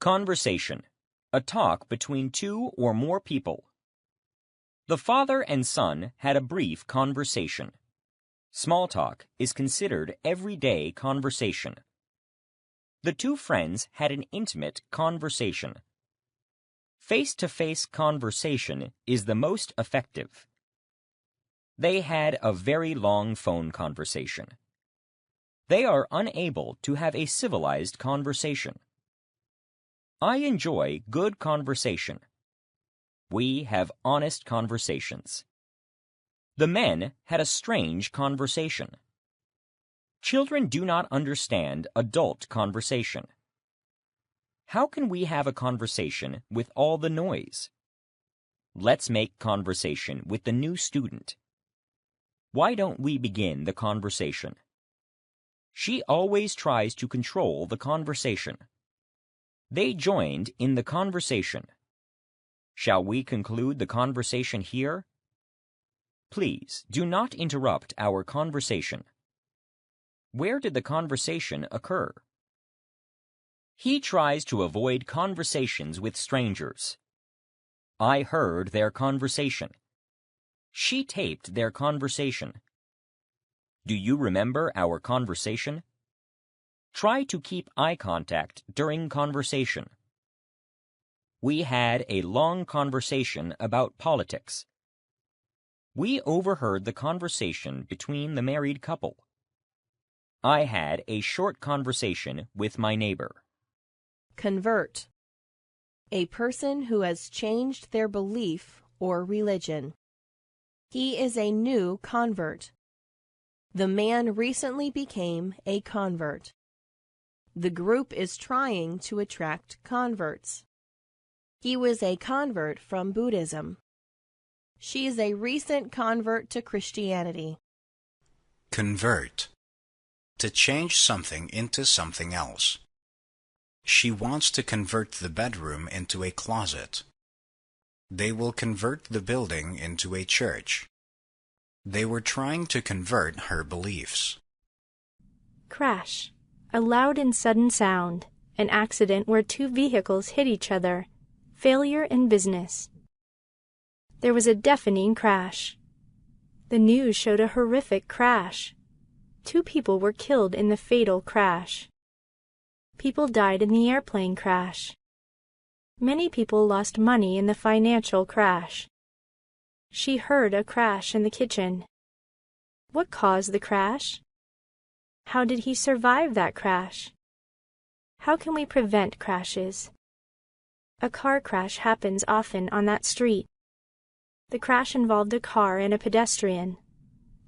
Conversation, a talk between two or more people. The father and son had a brief conversation. Small talk is considered everyday conversation. The two friends had an intimate conversation. Face-to-face conversation is the most effective. They had a very long phone conversation. They are unable to have a civilized conversation. I enjoy good conversation. We have honest conversations. The men had a strange conversation. Children do not understand adult conversation. How can we have a conversation with all the noise? Let's make conversation with the new student. Why don't we begin the conversation? She always tries to control the conversation. They joined in the conversation. Shall we conclude the conversation here? Please do not interrupt our conversation. Where did the conversation occur? He tries to avoid conversations with strangers. I heard their conversation. She taped their conversation. Do you remember our conversation? Try to keep eye contact during conversation. We had a long conversation about politics. We overheard the conversation between the married couple. I had a short conversation with my neighbor. Convert. A person who has changed their belief or religion. He is a new convert. The man recently became a convert. The group is trying to attract converts. He was a convert from Buddhism. She is a recent convert to Christianity. Convert. To change something into something else. She wants to convert the bedroom into a closet. They will convert the building into a church. They were trying to convert her beliefs. Crash. A loud and sudden sound. An accident where two vehicles hit each other. Failure in business. There was a deafening crash. The news showed a horrific crash. 2 people were killed in the fatal crash. People died in the airplane crash. Many people lost money in the financial crash. She heard a crash in the kitchen. What caused the crash? How did he survive that crash? How can we prevent crashes? A car crash happens often on that street. The crash involved a car and a pedestrian.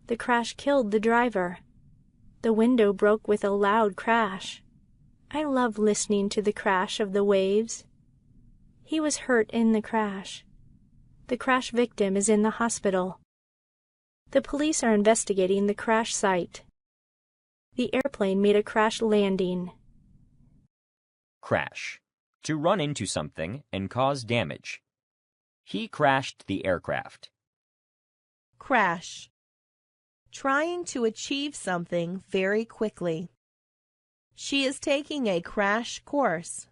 The crash killed the driver. The window broke with a loud crash. I love listening to the crash of the waves. He was hurt in the crash. The crash victim is in the hospital. The police are investigating the crash site. The airplane made a crash landing. Crash. To run into something and cause damage. He crashed the aircraft. Crash. Trying to achieve something very quickly. She is taking a crash course.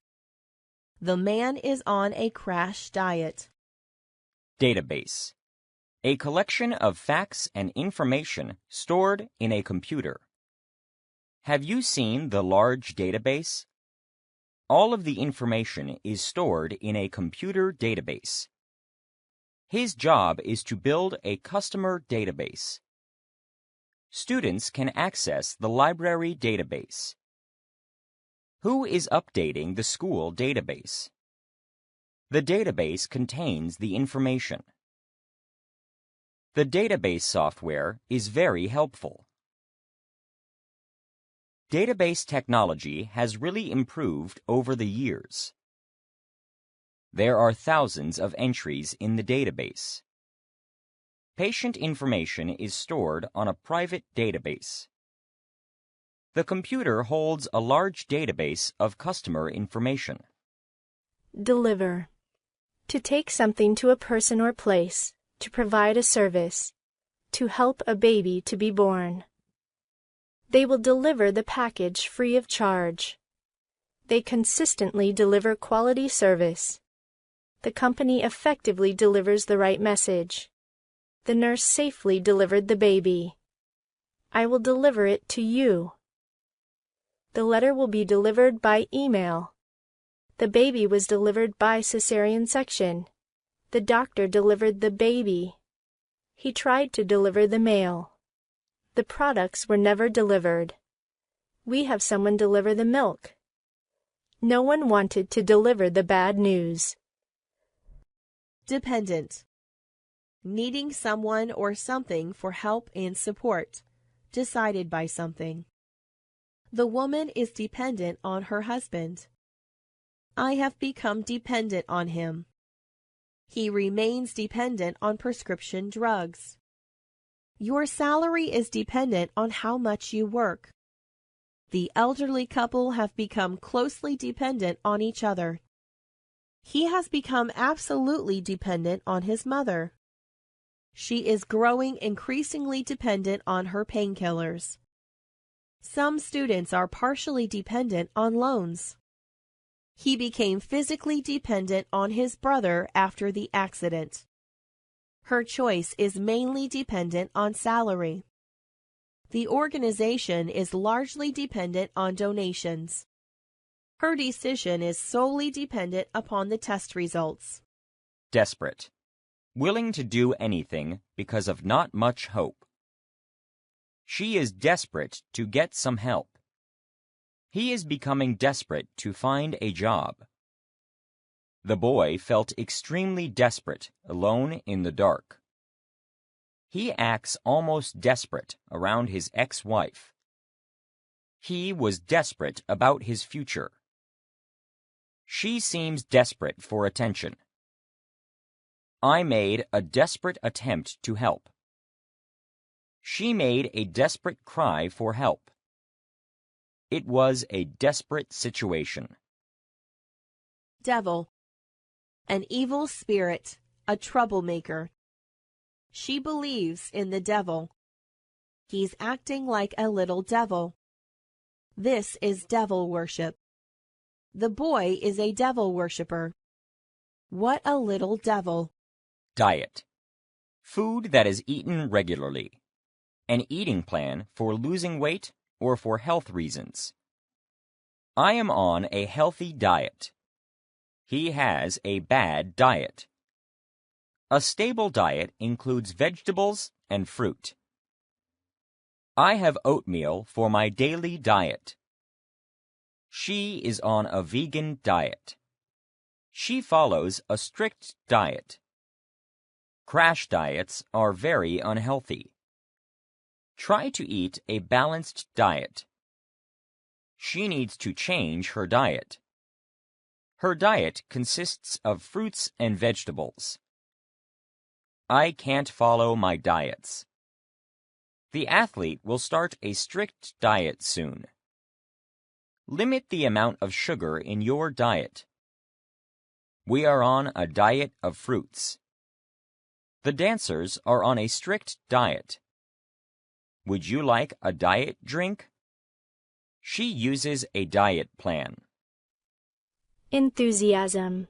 The man is on a crash diet. Database. A collection of facts and information stored in a computer. Have you seen the large database? All of the information is stored in a computer database. His job is to build a customer database. Students can access the library database. Who is updating the school database? The database contains the information. The database software is very helpful. Database technology has really improved over the years. There are thousands of entries in the database. Patient information is stored on a private database. The computer holds a large database of customer information. Deliver. To take something to a person or place. To provide a service. To help a baby to be born. They will deliver the package free of charge. They consistently deliver quality service. The company effectively delivers the right message. The nurse safely delivered the baby. I will deliver it to you. The letter will be delivered by email. The baby was delivered by cesarean section. The doctor delivered the baby. He tried to deliver the mail. The products were never delivered. We have someone deliver the milk. No one wanted to deliver the bad news. Dependent. Needing someone or something for help and support, decided by something. The woman is dependent on her husband. I have become dependent on him. He remains dependent on prescription drugs. Your salary is dependent on how much you work. The elderly couple have become closely dependent on each other. He has become absolutely dependent on his mother. She is growing increasingly dependent on her painkillers. Some students are partially dependent on loans. He became physically dependent on his brother after the accident. Her choice is mainly dependent on salary. The organization is largely dependent on donations. Her decision is solely dependent upon the test results. Desperate. Willing to do anything because of not much hope. She is desperate to get some help. He is becoming desperate to find a job. The boy felt extremely desperate, alone in the dark. He acts almost desperate around his ex-wife. He was desperate about his future. She seems desperate for attention. I made a desperate attempt to help. She made a desperate cry for help. It was a desperate situation. Devil. An evil spirit, a troublemaker. She believes in the devil. He's acting like a little devil. This is devil worship. The boy is a devil worshipper. What a little devil. Diet. Food that is eaten regularly. An eating plan for losing weight or for health reasons. I am on a healthy diet. He has a bad diet. A stable diet includes vegetables and fruit. I have oatmeal for my daily diet. She is on a vegan diet. She follows a strict diet. Crash diets are very unhealthy. Try to eat a balanced diet. She needs to change her diet. Her diet consists of fruits and vegetables. I can't follow my diets. The athlete will start a strict diet soon. Limit the amount of sugar in your diet. We are on a diet of fruits. The dancers are on a strict diet. Would you like a diet drink? She uses a diet plan. Enthusiasm.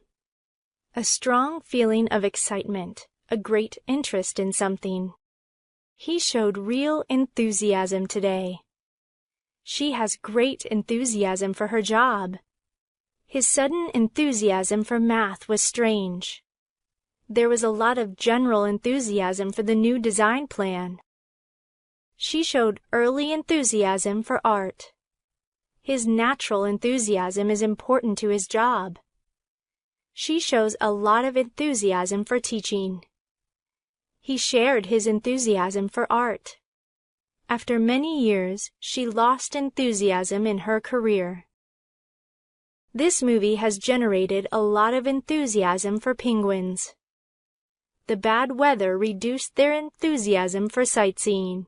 A strong feeling of excitement, a great interest in something. He showed real enthusiasm today. She has great enthusiasm for her job. His sudden enthusiasm for math was strange. There was a lot of general enthusiasm for the new design plan. She showed early enthusiasm for art. His natural enthusiasm is important to his job. She shows a lot of enthusiasm for teaching. He shared his enthusiasm for art. After many years, she lost enthusiasm in her career. This movie has generated a lot of enthusiasm for penguins. The bad weather reduced their enthusiasm for sightseeing.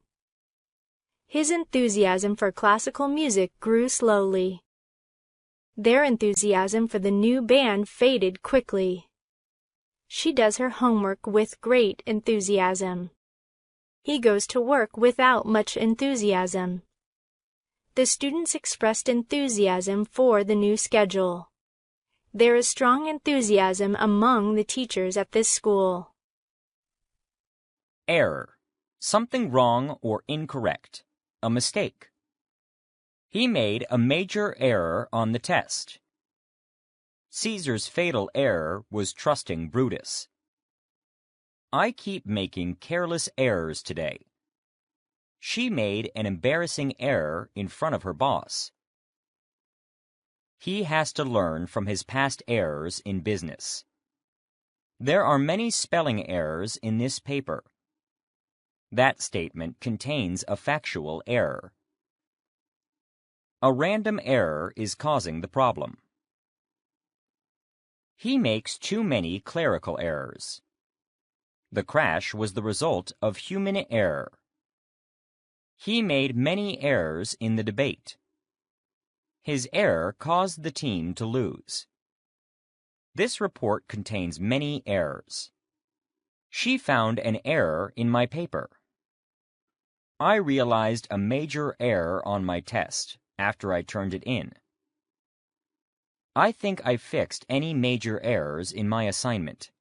His enthusiasm for classical music grew slowly. Their enthusiasm for the new band faded quickly. She does her homework with great enthusiasm. He goes to work without much enthusiasm. The students expressed enthusiasm for the new schedule. There is strong enthusiasm among the teachers at this school. Error. Something wrong or incorrect. A mistake. He made a major error on the test. Caesar's fatal error was trusting Brutus. I keep making careless errors today. She made an embarrassing error in front of her boss. He has to learn from his past errors in business. There are many spelling errors in this paper. That statement contains a factual error. A random error is causing the problem. He makes too many clerical errors. The crash was the result of human error. He made many errors in the debate. His error caused the team to lose. This report contains many errors. She found an error in my paper. I realized a major error on my test after I turned it in. I think I fixed any major errors in my assignment.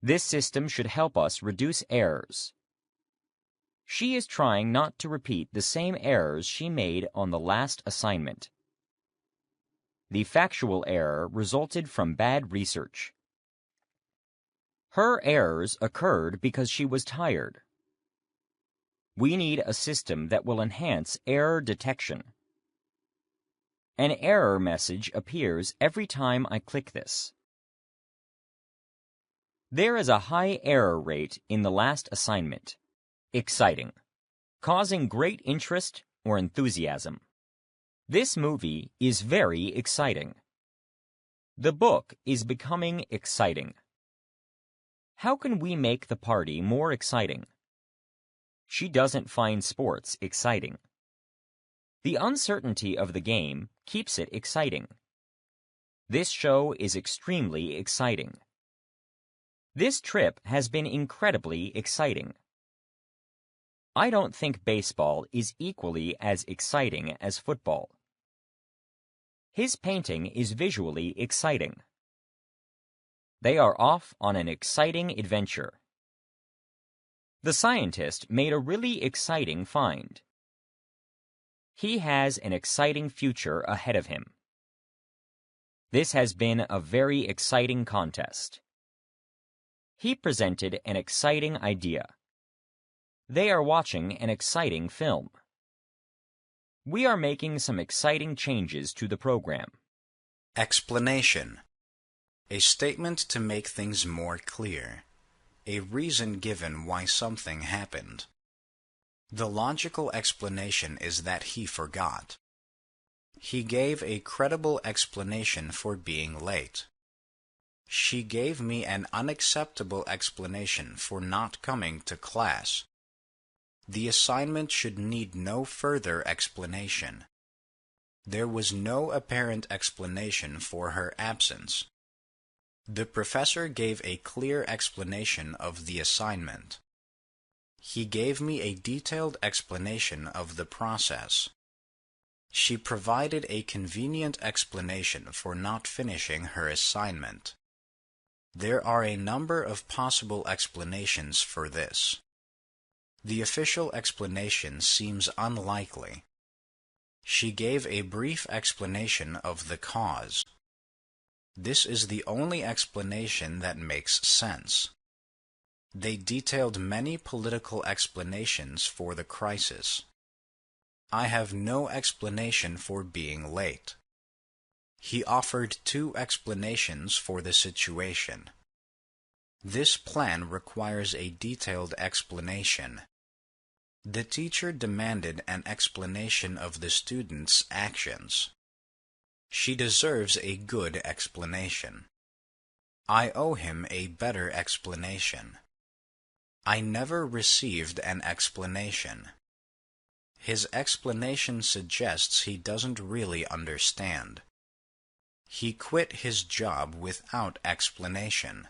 This system should help us reduce errors. She is trying not to repeat the same errors she made on the last assignment. The factual error resulted from bad research. Her errors occurred because she was tired. We need a system that will enhance error detection. An error message appears every time I click this. There is a high error rate in the last assignment. Exciting. Causing great interest or enthusiasm. This movie is very exciting. The book is becoming exciting. How can we make the party more exciting? She doesn't find sports exciting. The uncertainty of the game keeps it exciting. This show is extremely exciting. This trip has been incredibly exciting. I don't think baseball is equally as exciting as football. His painting is visually exciting. They are off on an exciting adventure. The scientist made a really exciting find. He has an exciting future ahead of him. This has been a very exciting contest. He presented an exciting idea. They are watching an exciting film. We are making some exciting changes to the program. Explanation. A statement to make things more clear. A reason given why something happened. The logical explanation is that he forgot. He gave a credible explanation for being late. She gave me an unacceptable explanation for not coming to class. The assignment should need no further explanation. There was no apparent explanation for her absence. The professor gave a clear explanation of the assignment. He gave me a detailed explanation of the process. She provided a convenient explanation for not finishing her assignment. There are a number of possible explanations for this. The official explanation seems unlikely. She gave a brief explanation of the cause. This is the only explanation that makes sense. They detailed many political explanations for the crisis. I have no explanation for being late. He offered 2 explanations for the situation. This plan requires a detailed explanation. The teacher demanded an explanation of the student's actions. She deserves a good explanation. I owe him a better explanation. I never received an explanation. His explanation suggests he doesn't really understand. He quit his job without explanation.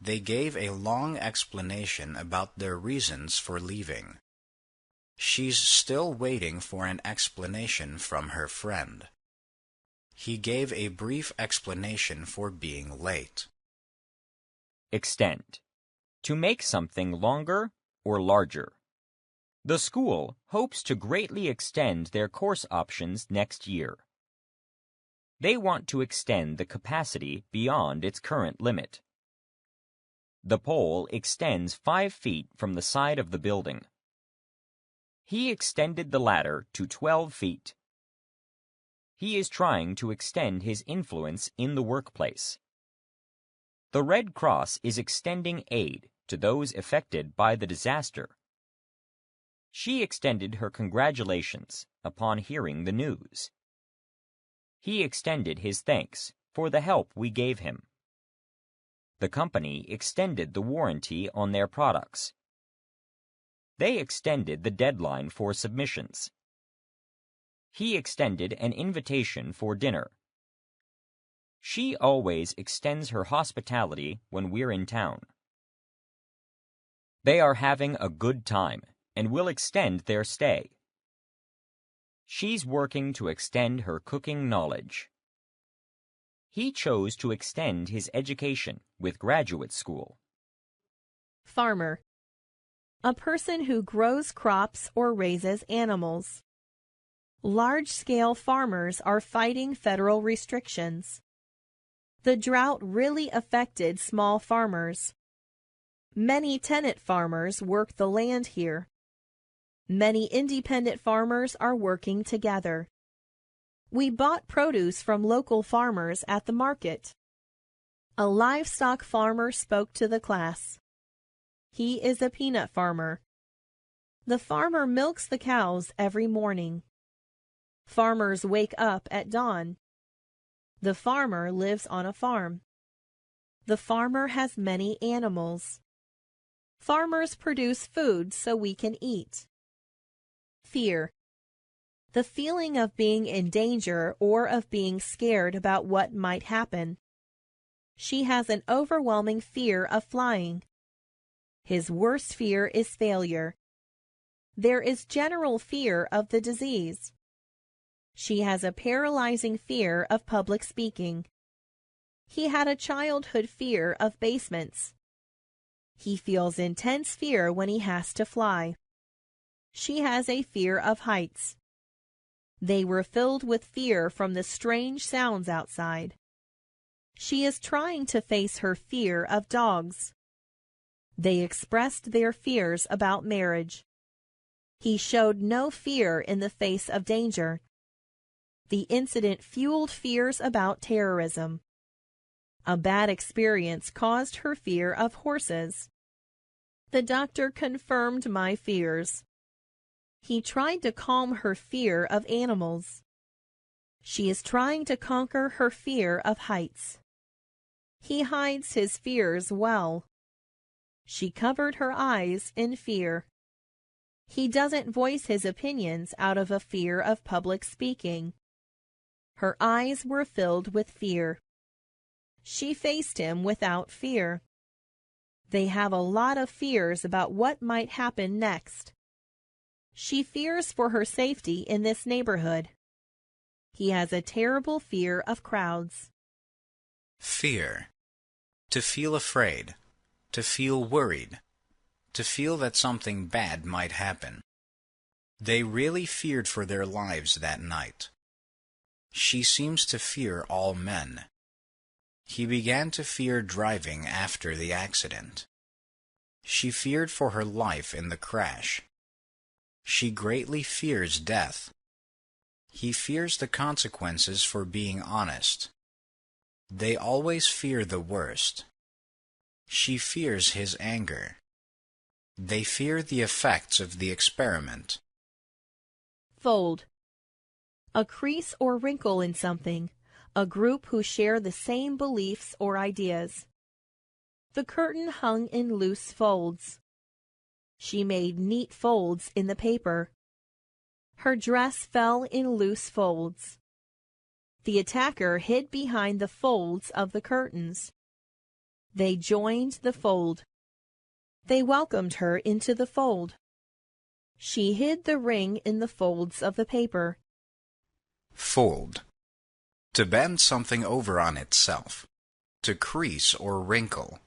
They gave a long explanation about their reasons for leaving. She's still waiting for an explanation from her friend. He gave a brief explanation for being late. Extend. To make something longer or larger. The school hopes to greatly extend their course options next year. They want to extend the capacity beyond its current limit. The pole extends 5 feet from the side of the building. He extended the ladder to 12 feet. He is trying to extend his influence in the workplace. The Red Cross is extending aid to those affected by the disaster. She extended her congratulations upon hearing the news. He extended his thanks for the help we gave him. The company extended the warranty on their products. They extended the deadline for submissions. He extended an invitation for dinner. She always extends her hospitality when we're in town. They are having a good time and will extend their stay. She's working to extend her cooking knowledge. He chose to extend his education with graduate school. Farmer. A person who grows crops or raises animals. Large-scale farmers are fighting federal restrictions. The drought really affected small farmers. Many tenant farmers work the land here. Many independent farmers are working together. We bought produce from local farmers at the market. A livestock farmer spoke to the class. He is a peanut farmer. The farmer milks the cows every morning. Farmers wake up at dawn. The farmer lives on a farm. The farmer has many animals. Farmers produce food so we can eat. Fear. The feeling of being in danger or of being scared about what might happen. She has an overwhelming fear of flying. His worst fear is failure. There is general fear of the disease. She has a paralyzing fear of public speaking. He had a childhood fear of basements. He feels intense fear when he has to fly. She has a fear of heights. They were filled with fear from the strange sounds outside. She is trying to face her fear of dogs. They expressed their fears about marriage. He showed no fear in the face of danger. The incident fueled fears about terrorism. A bad experience caused her fear of horses. The doctor confirmed my fears. He tried to calm her fear of animals. She is trying to conquer her fear of heights. He hides his fears well. She covered her eyes in fear. He doesn't voice his opinions out of a fear of public speaking. Her eyes were filled with fear. She faced him without fear. They have a lot of fears about what might happen next. She fears for her safety in this neighborhood. He has a terrible fear of crowds. Fear. To feel afraid. To feel worried. To feel that something bad might happen. They really feared for their lives that night. She seems to fear all men. He began to fear driving after the accident. She feared for her life in the crash. She greatly fears death. He fears the consequences for being honest. They always fear the worst. She fears his anger. They fear the effects of the experiment. Fold. A crease or wrinkle in something, a group who share the same beliefs or ideas. The curtain hung in loose folds. She made neat folds in the paper. Her dress fell in loose folds. The attacker hid behind the folds of the curtains. They joined the fold. They welcomed her into the fold. She hid the ring in the folds of the paper. Fold. To bend something over on itself. To crease or wrinkle.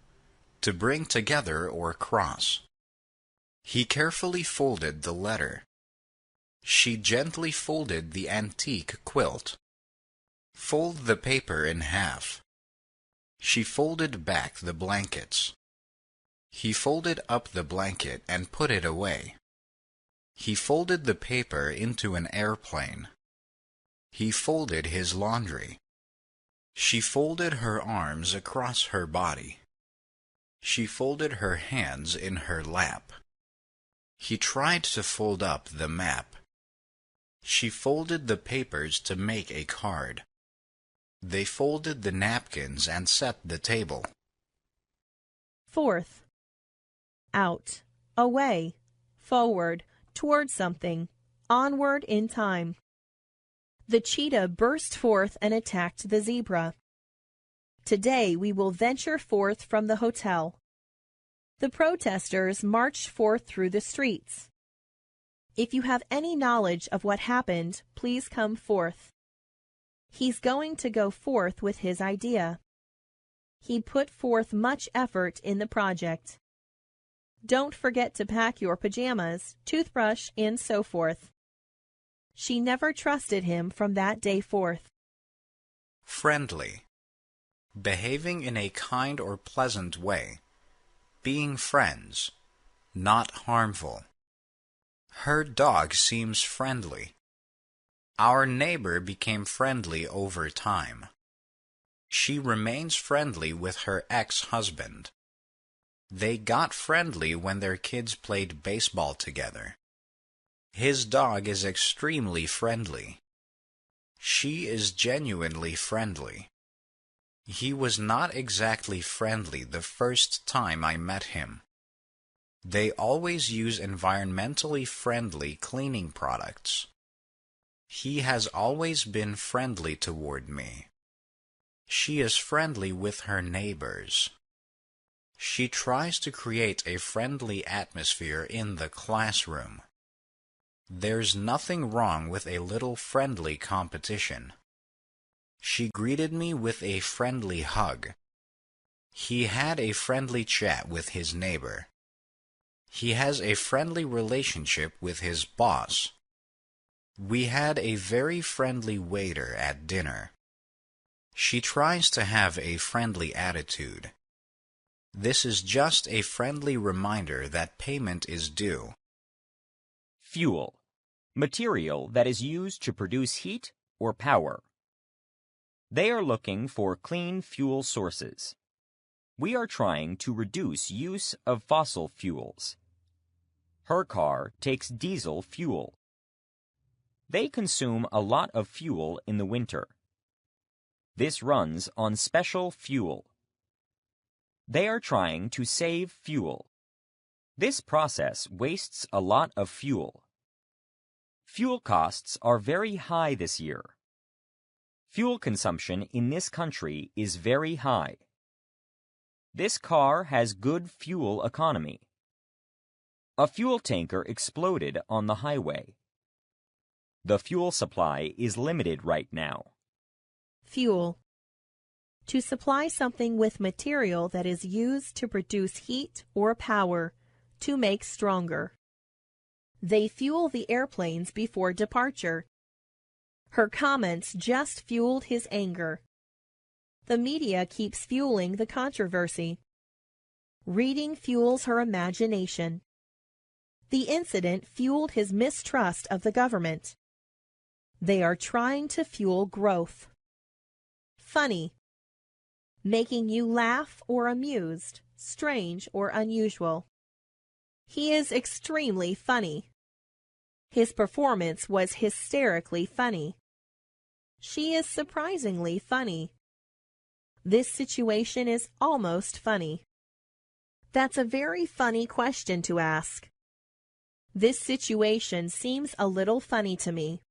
To bring together or cross. He carefully folded the letter. She gently folded the antique quilt. Fold the paper in half. She folded back the blankets. He folded up the blanket and put it away. He folded the paper into an airplane. He folded his laundry. She folded her arms across her body. She folded her hands in her lap. He tried to fold up the map. She folded the papers to make a card. They folded the napkins and set the table. Fourth. Out, away, forward, toward something, onward in time. The cheetah burst forth and attacked the zebra. Today we will venture forth from the hotel. The protesters marched forth through the streets. If you have any knowledge of what happened, please come forth. He's going to go forth with his idea. He put forth much effort in the project. Don't forget to pack your pajamas, toothbrush, and so forth. She never trusted him from that day forth. Friendly. Behaving in a kind or pleasant way. Being friends. Not harmful. Her dog seems friendly. Our neighbor became friendly over time. She remains friendly with her ex-husband. They got friendly when their kids played baseball together. His dog is extremely friendly. She is genuinely friendly. He was not exactly friendly the first time I met him. They always use environmentally friendly cleaning products. He has always been friendly toward me. She is friendly with her neighbors. She tries to create a friendly atmosphere in the classroom. There's nothing wrong with a little friendly competition. She greeted me with a friendly hug. He had a friendly chat with his neighbor. He has a friendly relationship with his boss. We had a very friendly waiter at dinner. She tries to have a friendly attitude. This is just a friendly reminder that payment is due. Fuel. Material that is used to produce heat or power. They are looking for clean fuel sources. We are trying to reduce use of fossil fuels. Her car takes diesel fuel. They consume a lot of fuel in the winter. This runs on special fuel. They are trying to save fuel. This process wastes a lot of fuel. Fuel costs are very high this year. Fuel consumption in this country is very high. This car has good fuel economy. A fuel tanker exploded on the highway. The fuel supply is limited right now. Fuel. To supply something with material that is used to produce heat or power, to make stronger. They fuel the airplanes before departure. Her comments just fueled his anger. The media keeps fueling the controversy. Reading fuels her imagination. The incident fueled his mistrust of the government. They are trying to fuel growth. Funny. Making you laugh or amused, strange or unusual. He is extremely funny. His performance was hysterically funny. She is surprisingly funny. This situation is almost funny. That's a very funny question to ask. This situation seems a little funny to me.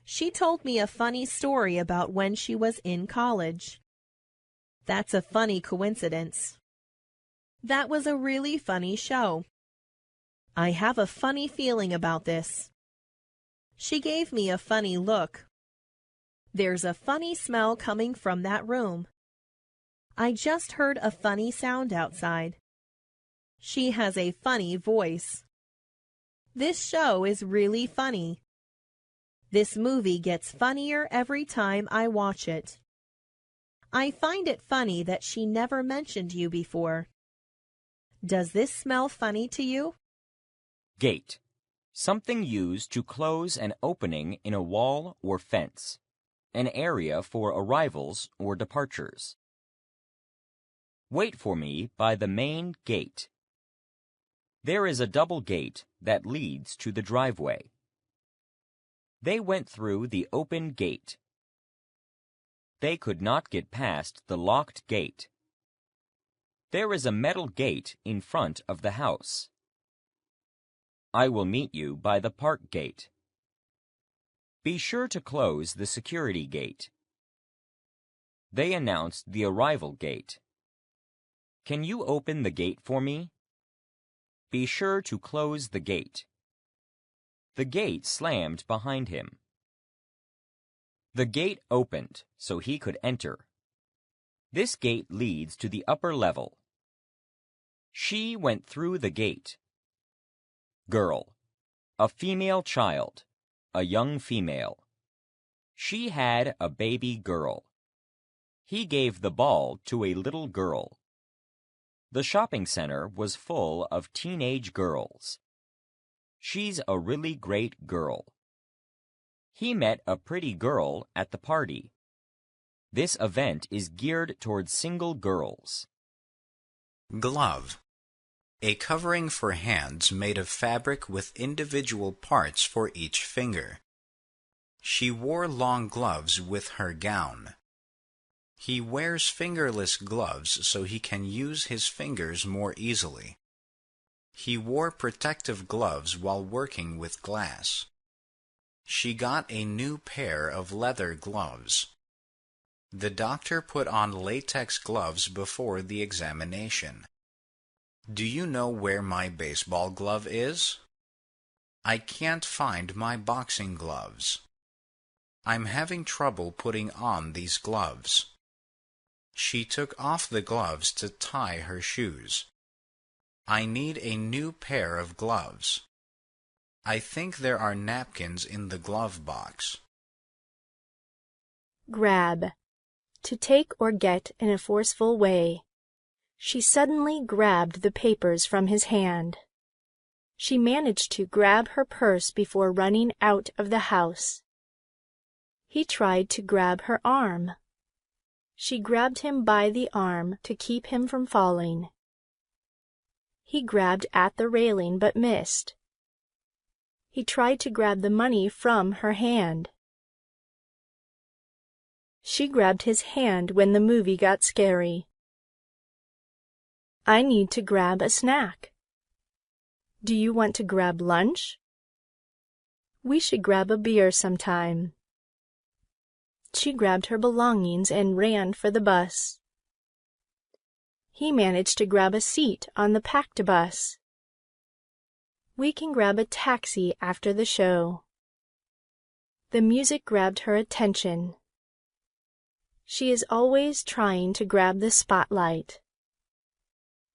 She told me a funny story about when she was in college. That's a funny coincidence. That was a really funny show. I have a funny feeling about this. She gave me a funny look. There's a funny smell coming from that room. I just heard a funny sound outside. She has a funny voice. This show is really funny. This movie gets funnier every time I watch it. I find it funny that she never mentioned you before. Does this smell funny to you? Gate. Something used to close an opening in a wall or fence. An area for arrivals or departures. Wait for me by the main gate. There is a double gate that leads to the driveway. They went through the open gate. They could not get past the locked gate. There is a metal gate in front of the house. I will meet you by the park gate. Be sure to close the security gate. They announced the arrival gate. Can you open the gate for me? Be sure to close the gate. The gate slammed behind him. The gate opened so he could enter. This gate leads to the upper level. She went through the gate. Girl. A female child. A young female. She had a baby girl. He gave the ball to a little girl. The shopping center was full of teenage girls. She's a really great girl. He met a pretty girl at the party. This event is geared towards single girls. Glove. A covering for hands made of fabric with individual parts for each finger. She wore long gloves with her gown. He wears fingerless gloves so he can use his fingers more easily. He wore protective gloves while working with glass. She got a new pair of leather gloves. The doctor put on latex gloves before the examination. Do you know where my baseball glove is? I can't find my boxing gloves. I'm having trouble putting on these gloves. She took off the gloves to tie her shoes. I need a new pair of gloves. I think there are napkins in the glove box. Grab. To take or get in a forceful way. She suddenly grabbed the papers from his hand. She managed to grab her purse before running out of the house. He tried to grab her arm. She grabbed him by the arm to keep him from falling. He grabbed at the railing but missed. He tried to grab the money from her hand. She grabbed his hand when the movie got scary. I need to grab a snack. Do you want to grab lunch? We should grab a beer sometime. She grabbed her belongings and ran for the bus. He managed to grab a seat on the packed bus. We can grab a taxi after the show. The music grabbed her attention. She is always trying to grab the spotlight.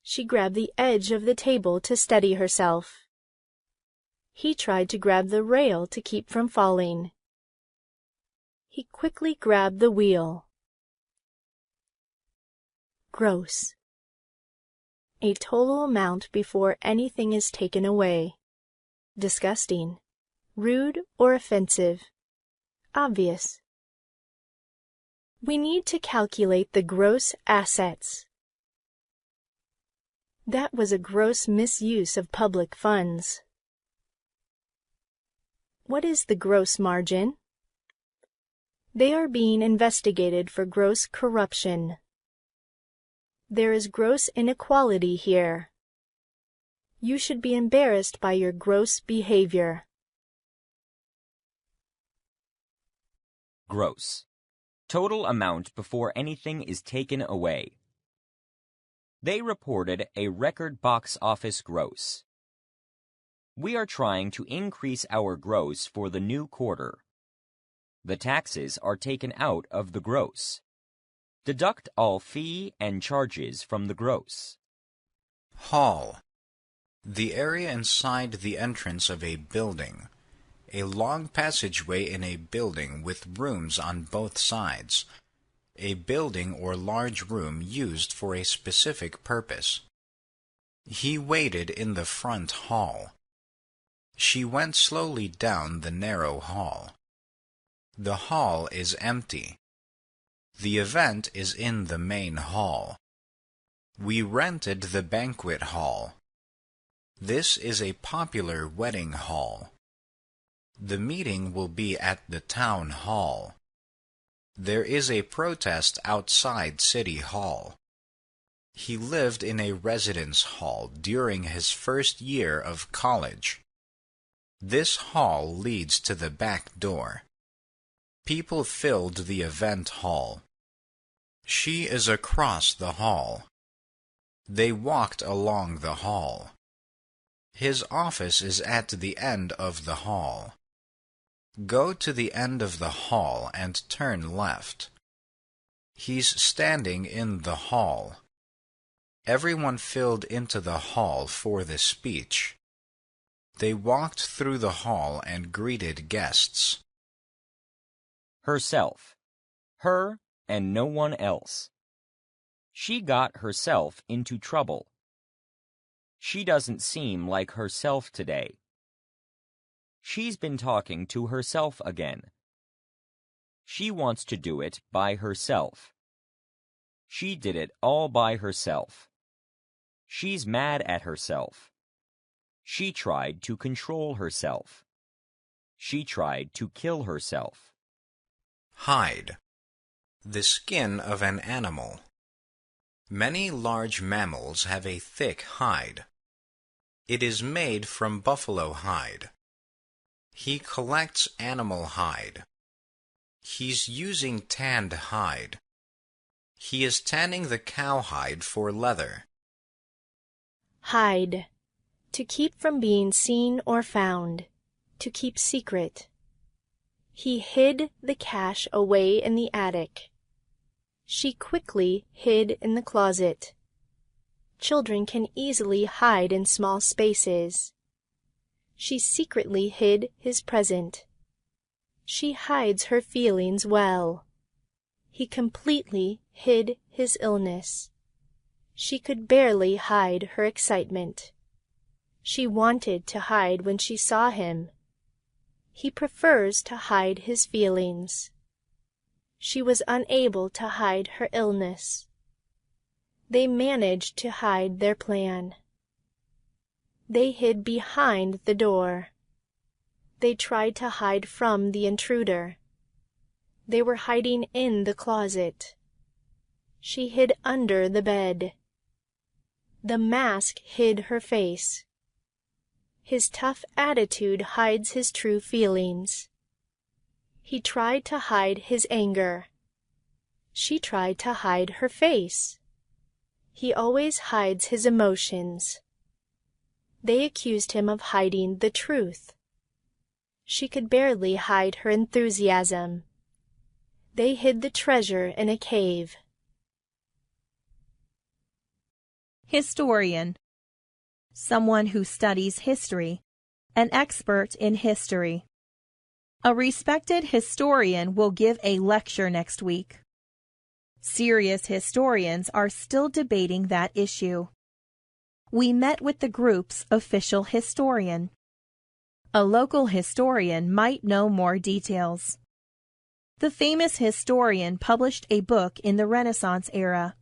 She grabbed the edge of the table to steady herself. He tried to grab the rail to keep from falling. He quickly grabbed the wheel. Gross. A total amount before anything is taken away. Disgusting. Rude or offensive. Obvious. We need to calculate the gross assets. That was a gross misuse of public funds. What is the gross margin? They are being investigated for gross corruption. There is gross inequality here. You should be embarrassed by your gross behavior. Gross. Total amount before anything is taken away. They reported a record box office gross. We are trying to increase our gross for the new quarter. The taxes are taken out of the gross. Deduct all fee and charges from the gross. Hall. The area inside the entrance of a building. A long passageway in a building with rooms on both sides. A building or large room used for a specific purpose. He waited in the front hall. She went slowly down the narrow hall. The hall is empty. The event is in the main hall. We rented the banquet hall. This is a popular wedding hall. The meeting will be at the town hall. There is a protest outside City Hall. He lived in a residence hall during his first year of college. This hall leads to the back door. People filled the event hall. She is across the hall. They walked along the hall. His office is at the end of the hall. Go to the end of the hall and turn left. He's standing in the hall. Everyone filled into the hall for the speech. They walked through the hall and greeted guests. Herself. Her and no one else. She got herself into trouble. She doesn't seem like herself today. She's been talking to herself again. She wants to do it by herself. She did it all by herself. She's mad at herself. She tried to control herself. She tried to kill herself. Hide. The skin of an animal. Many large mammals have a thick hide. It is made from buffalo hide. He collects animal hide. He's using tanned hide. He is tanning the cowhide for leather. Hide. To keep from being seen or found. To keep secret. He hid the cash away in the attic. She quickly hid in the closet. Children can easily hide in small spaces. She secretly hid his present. She hides her feelings well. He completely hid his illness. She could barely hide her excitement. She wanted to hide when she saw him. He prefers to hide his feelings. She was unable to hide her illness. They managed to hide their plan. They hid behind the door. They tried to hide from the intruder. They were hiding in the closet. She hid under the bed. The mask hid her face. His tough attitude hides his true feelings. He tried to hide his anger. She tried to hide her face. He always hides his emotions. They accused him of hiding the truth. She could barely hide her enthusiasm. They hid the treasure in a cave. Historian. Someone who studies history. An expert in history. A respected historian will give a lecture next week. Serious historians are still debating that issue. We met with the group's official historian. A local historian might know more details. The famous historian published a book in the Renaissance era.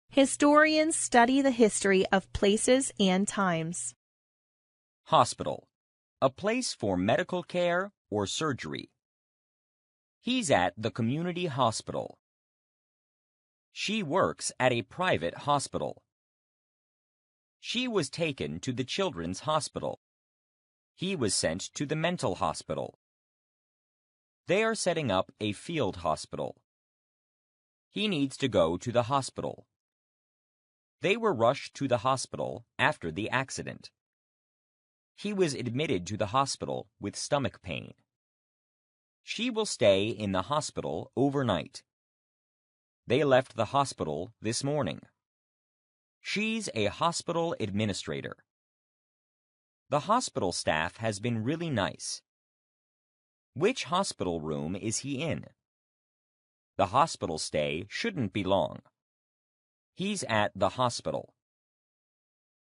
Historians study the history of places and times. Hospital. A place for medical care or surgery. He's at the community hospital. She works at a private hospital. She was taken to the children's hospital. He was sent to the mental hospital. They are setting up a field hospital. He needs to go to the hospital. They were rushed to the hospital after the accident. He was admitted to the hospital with stomach pain. She will stay in the hospital overnight. They left the hospital this morning. She's a hospital administrator. The hospital staff has been really nice. Which hospital room is he in? The hospital stay shouldn't be long. He's at the hospital.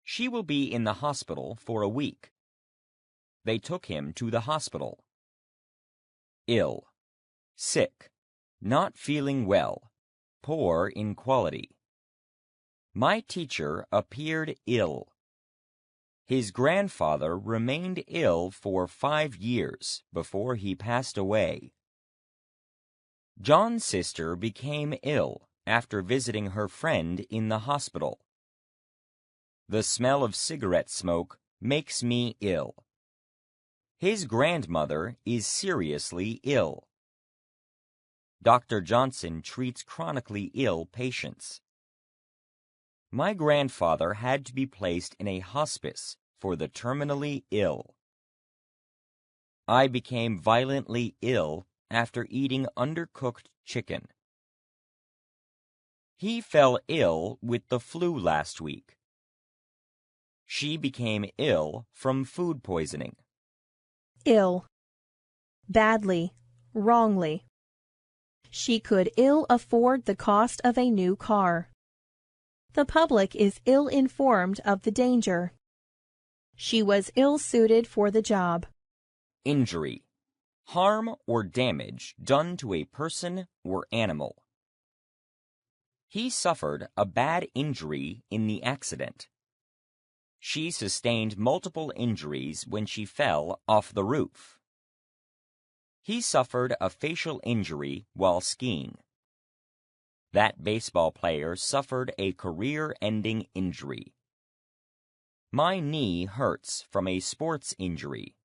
She will be in the hospital for a week. They took him to the hospital. Ill, sick, not feeling well, poor in quality. My teacher appeared ill. His grandfather remained ill for 5 years before he passed away. John's sister became ill after visiting her friend in the hospital. The smell of cigarette smoke makes me ill. His grandmother is seriously ill. Dr. Johnson treats chronically ill patients. My grandfather had to be placed in a hospice for the terminally ill. I became violently ill after eating undercooked chicken. He fell ill with the flu last week. She became ill from food poisoning. Ill. Badly. Wrongly. She could ill afford the cost of a new car. The public is ill-informed of the danger. She was ill-suited for the job. Injury. Harm or damage done to a person or animal. He suffered a bad injury in the accident. She sustained multiple injuries when she fell off the roof. He suffered a facial injury while skiing. That baseball player suffered a career-ending injury. My knee hurts from a sports injury.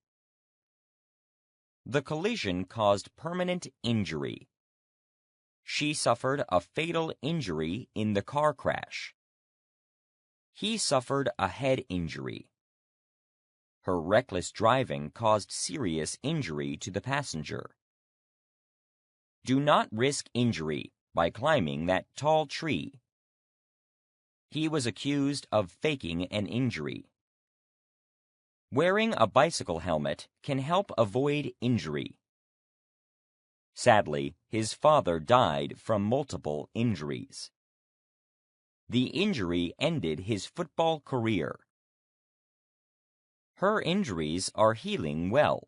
The collision caused permanent injury. She suffered a fatal injury in the car crash. He suffered a head injury. Her reckless driving caused serious injury to the passenger. Do not risk injury by climbing that tall tree. He was accused of faking an injury. Wearing a bicycle helmet can help avoid injury. Sadly, his father died from multiple injuries. The injury ended his football career. Her injuries are healing well.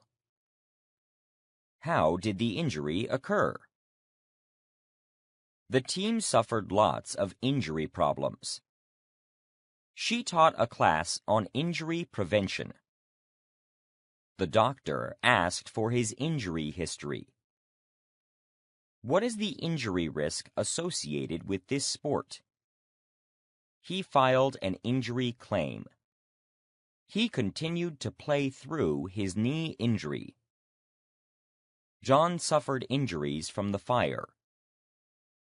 How did the injury occur? The team suffered lots of injury problems. She taught a class on injury prevention. The doctor asked for his injury history. What is the injury risk associated with this sport? He filed an injury claim. He continued to play through his knee injury. John suffered injuries from the fire.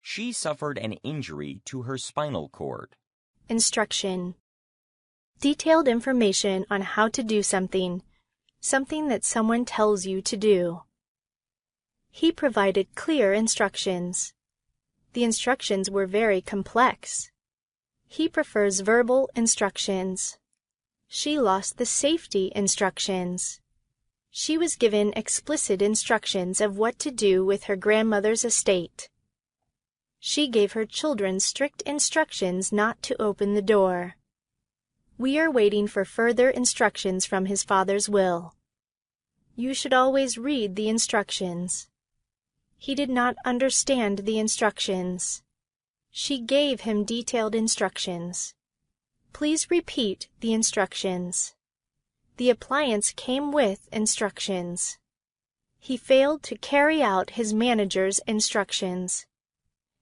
She suffered an injury to her spinal cord. Instruction. Detailed information on how to do something, something that someone tells you to do. He provided clear instructions. The instructions were very complex. He prefers verbal instructions. She lost the safety instructions. She was given explicit instructions of what to do with her grandmother's estate. She gave her children strict instructions not to open the door. We are waiting for further instructions from his father's will. You should always read the instructions. He did not understand the instructions. She gave him detailed instructions. Please repeat the instructions. The appliance came with instructions. He failed to carry out his manager's instructions.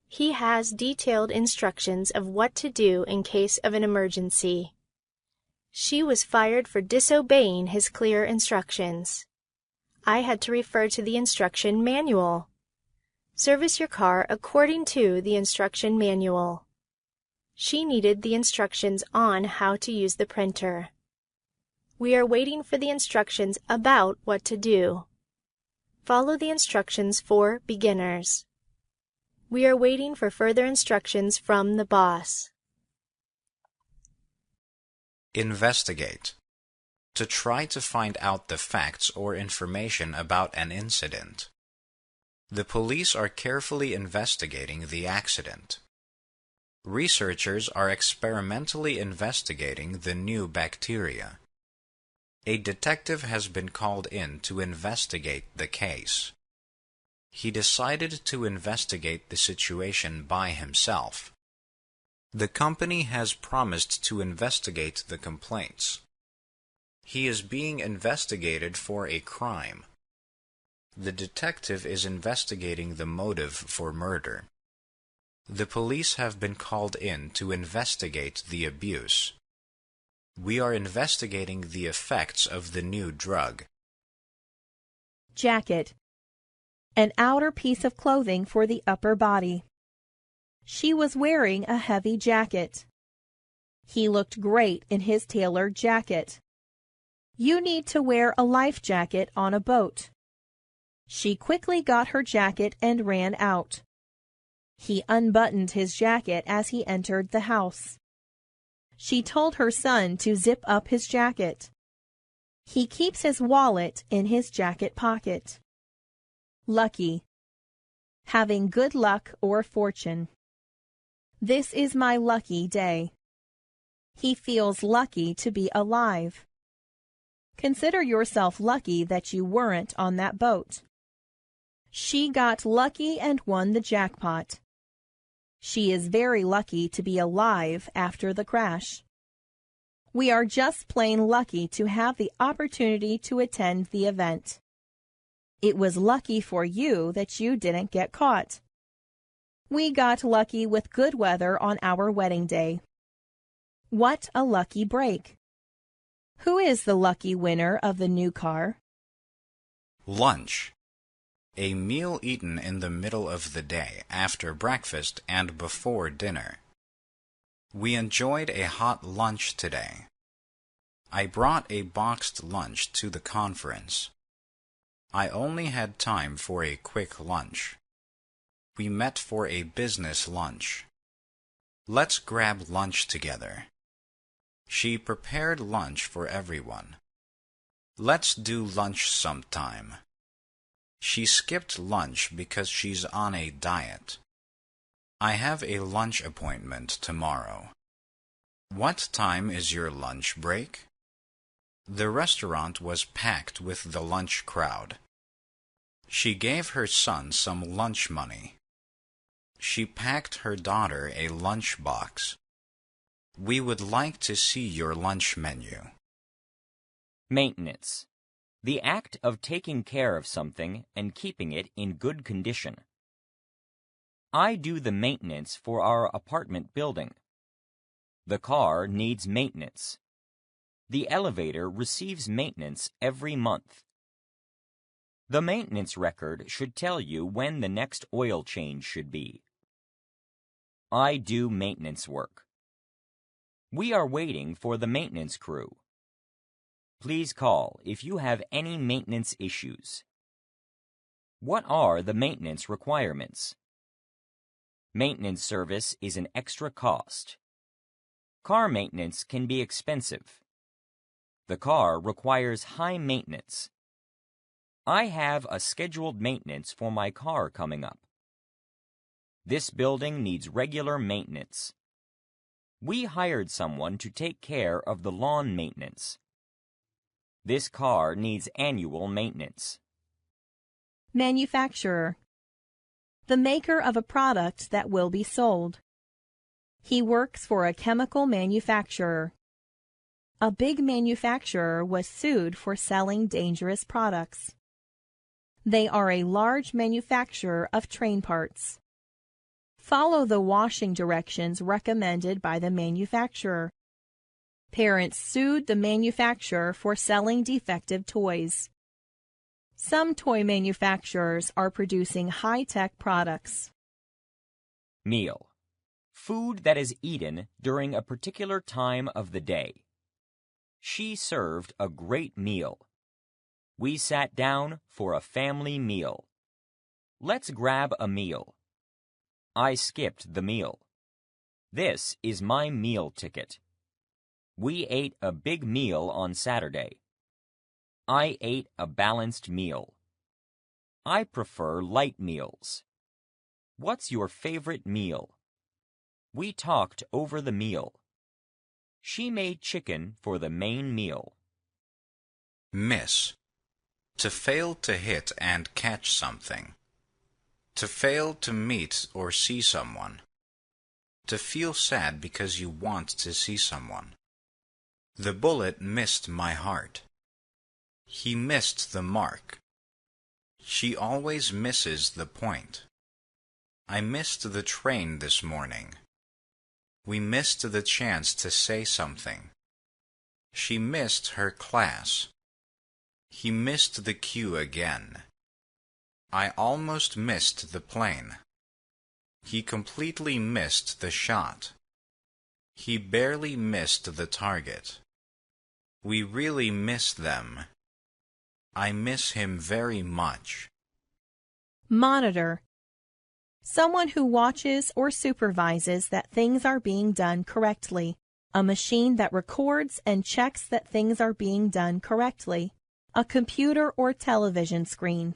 He has detailed instructions of what to do in case of an emergency. She was fired for disobeying his clear instructions. I had to refer to the instruction manual. Service your car according to the instruction manual. She needed the instructions on how to use the printer. We are waiting for the instructions about what to do. Follow the instructions for beginners. We are waiting for further instructions from the boss. Investigate. To try to find out the facts or information about an incident. The police are carefully investigating the accident. Researchers are experimentally investigating the new bacteria. A detective has been called in to investigate the case. He decided to investigate the situation by himself. The company has promised to investigate the complaints. He is being investigated for a crime. The detective is investigating the motive for murder. The police have been called in to investigate the abuse. We are investigating the effects of the new drug. Jacket. An outer piece of clothing for the upper body. She was wearing a heavy jacket. He looked great in his tailored jacket. You need to wear a life jacket on a boat. She quickly got her jacket and ran out. He unbuttoned his jacket as he entered the house. She told her son to zip up his jacket. He keeps his wallet in his jacket pocket. Lucky. Having good luck or fortune. This is my lucky day. He feels lucky to be alive. Consider yourself lucky that you weren't on that boat. She got lucky and won the jackpot. She is very lucky to be alive after the crash. We are just plain lucky to have the opportunity to attend the event. It was lucky for you that you didn't get caught. We got lucky with good weather on our wedding day. What a lucky break! Who is the lucky winner of the new car? Lunch. A meal eaten in the middle of the day, after breakfast and before dinner. We enjoyed a hot lunch today. I brought a boxed lunch to the conference. I only had time for a quick lunch. We met for a business lunch. Let's grab lunch together. She prepared lunch for everyone. Let's do lunch sometime. She skipped lunch because she's on a diet. I have a lunch appointment tomorrow. What time is your lunch break? The restaurant was packed with the lunch crowd. She gave her son some lunch money. She packed her daughter a lunch box. We would like to see your lunch menu. Maintenance. The act of taking care of something and keeping it in good condition. I do the maintenance for our apartment building. The car needs maintenance. The elevator receives maintenance every month. The maintenance record should tell you when the next oil change should be. I do maintenance work. We are waiting for the maintenance crew. Please call if you have any maintenance issues. What are the maintenance requirements? Maintenance service is an extra cost. Car maintenance can be expensive. The car requires high maintenance. I have a scheduled maintenance for my car coming up. This building needs regular maintenance. We hired someone to take care of the lawn maintenance. This car needs annual maintenance. Manufacturer. The maker of a product that will be sold. He works for a chemical manufacturer. A big manufacturer was sued for selling dangerous products. They are a large manufacturer of train parts. Follow the washing directions recommended by the manufacturer. Parents sued the manufacturer for selling defective toys. Some toy manufacturers are producing high-tech products. Meal. Food that is eaten during a particular time of the day. She served a great meal. We sat down for a family meal. Let's grab a meal. I skipped the meal. This is my meal ticket. We ate a big meal on Saturday. I ate a balanced meal. I prefer light meals. What's your favorite meal? We talked over the meal. She made chicken for the main meal. Miss. To fail to hit and catch something. To fail to meet or see someone. To feel sad because you want to see someone. The bullet missed my heart. He missed the mark. She always misses the point. I missed the train this morning. We missed the chance to say something. She missed her class. He missed the cue again. I almost missed the plane. He completely missed the shot. He barely missed the target. We really miss them. I miss him very much. Monitor. Someone who watches or supervises that things are being done correctly. A machine that records and checks that things are being done correctly. A computer or television screen.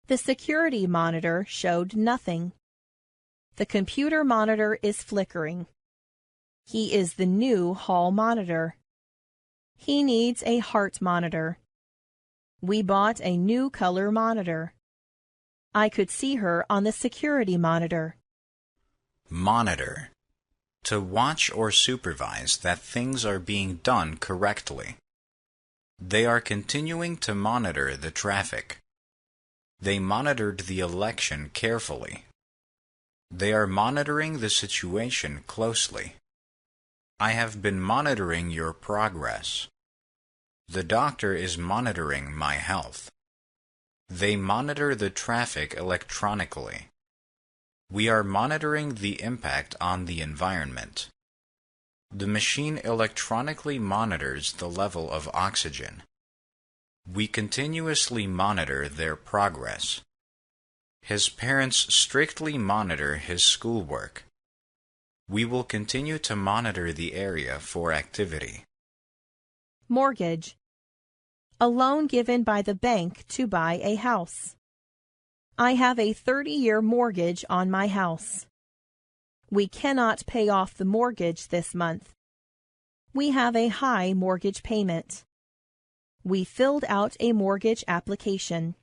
The security monitor showed nothing. The computer monitor is flickering. He is the new hall monitor. He needs a heart monitor. We bought a new color monitor. I could see her on the security monitor. Monitor. To watch or supervise that things are being done correctly. They are continuing to monitor the traffic. They monitored the election carefully. They are monitoring the situation closely. I have been monitoring your progress. The doctor is monitoring my health. They monitor the traffic electronically. We are monitoring the impact on the environment. The machine electronically monitors the level of oxygen. We continuously monitor their progress. His parents strictly monitor his schoolwork. We will continue to monitor the area for activity. Mortgage. A loan given by the bank to buy a house. I have a 30-year mortgage on my house. We cannot pay off the mortgage this month. We have a high mortgage payment. We filled out a mortgage application.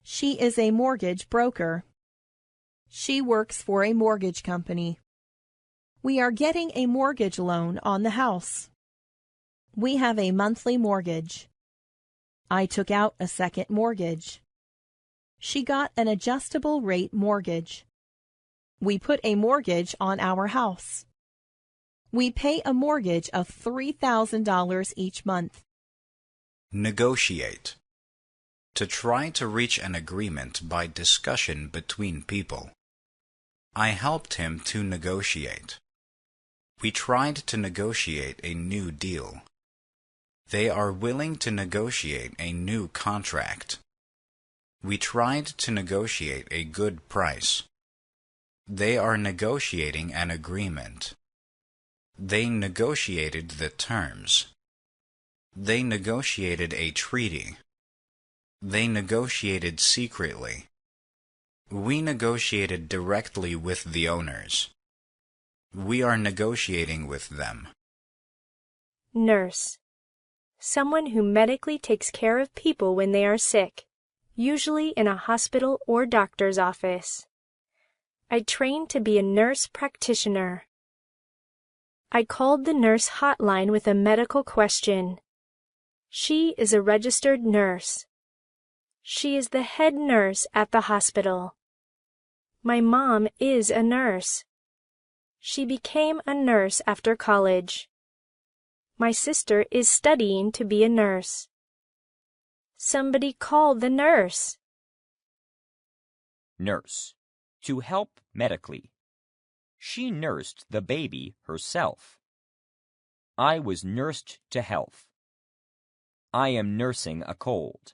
She is a mortgage broker. She works for a mortgage company. We are getting a mortgage loan on the house. We have a monthly mortgage. I took out a second mortgage. She got an adjustable rate mortgage. We put a mortgage on our house. We pay a mortgage of $3,000 each month. Negotiate. To try to reach an agreement by discussion between people. I helped him to negotiate. We tried to negotiate a new deal. They are willing to negotiate a new contract. We tried to negotiate a good price. They are negotiating an agreement. They negotiated the terms. They negotiated a treaty. They negotiated secretly. We negotiated directly with the owners. We are negotiating with them. Nurse. Someone who medically takes care of people when they are sick, usually in a hospital or doctor's office. I trained to be a nurse practitioner. I called the nurse hotline with a medical question. She is a registered nurse. She is the head nurse at the hospital. My mom is a nurse. She became a nurse after college. My sister is studying to be a nurse. Somebody call the nurse. Nurse. To help medically. She nursed the baby herself. I was nursed to health. I am nursing a cold.